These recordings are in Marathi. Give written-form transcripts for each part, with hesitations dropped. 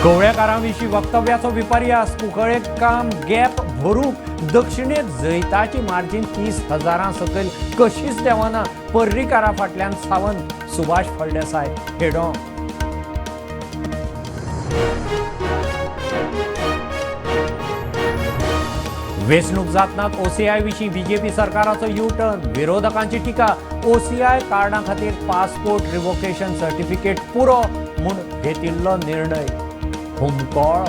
कवळेकारांविशीं वक्तव्याचो विपर्यास कुंकळे काम गॅप भरूंक दक्षिणेक जैताची मार्जीन 30,000 सकयल कशीच देवाना पर्रीकारा फाटल्यान सावंत सुभाष फळदेसाय हेडो. वेंचणूक जातनाच ओसीआय विशीं बीजेपी सरकाराचो यू टर्न. विरोधकांची टिका. ओसीआय कार्डा खातीर पासपोर्ट रिवोकेशन सर्टिफिकेट पुरो म्हूण घेतिल्लो निर्णय हुमकळो.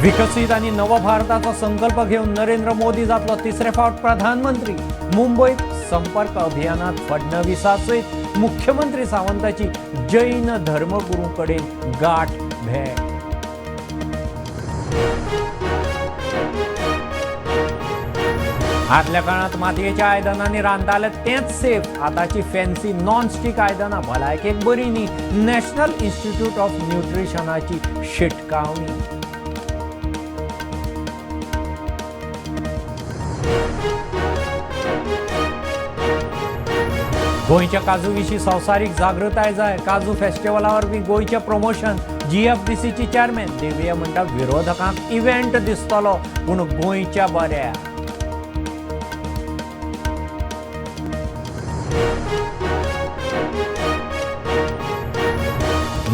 विकसीत आनी नव भारताचो संकल्प घेवन नरेंद्र मोदी जातलो तिसरे फावट प्रधानमंत्री. मुंबयत संपर्क अभियानात फडणवीसासयत मुख्यमंत्री सावंताची जैन धर्मगुरू कडेन गाठ भेट. आदल्या काळात मातयेच्या आयदनांनी रांदताले तेच सेफ. आताची फॅन्सी नॉन स्टिक आयदनां भलायकेक बरी न्ही. नॅशनल इन्स्टिट्यूट ऑफ न्यूट्रिशनाची शिटकावणी. गोंयच्या काजू विशीं संवसारीक जागृताय जाय. काजू फेस्टिवला वरवीं गोंयचें प्रमोशन. जीएफडीसीची चेअरमॅन देवया म्हणटा विरोधकांक इव्हेंट दिसतलो पूण गोंयच्या बऱ्या.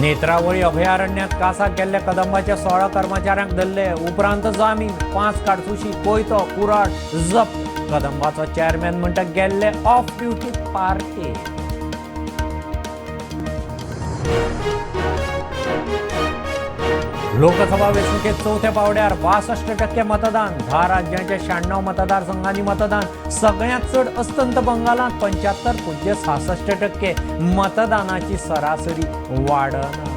नेत्रावळी अभयारण्यात कासाक गेल्ल्या कदंबाच्या 16 कर्मचाऱ्यांक धरले. उपरांत जामीन. 5 काडतुशी कोयतो कुराड जप्त. कदंबाचो चेअरमॅन म्हणटा गेल्ले ऑफ ड्युटी पार्टी. लोकसभा वेंचणुकेत चवथ्या पावड्यार 62% मतदान. 10 राज्यांच्या 96 मतदारसंघांनी मतदान. सगळ्यांत चड अस्तंत बंगालात 75.66% मतदानाची सरासरी वाडना.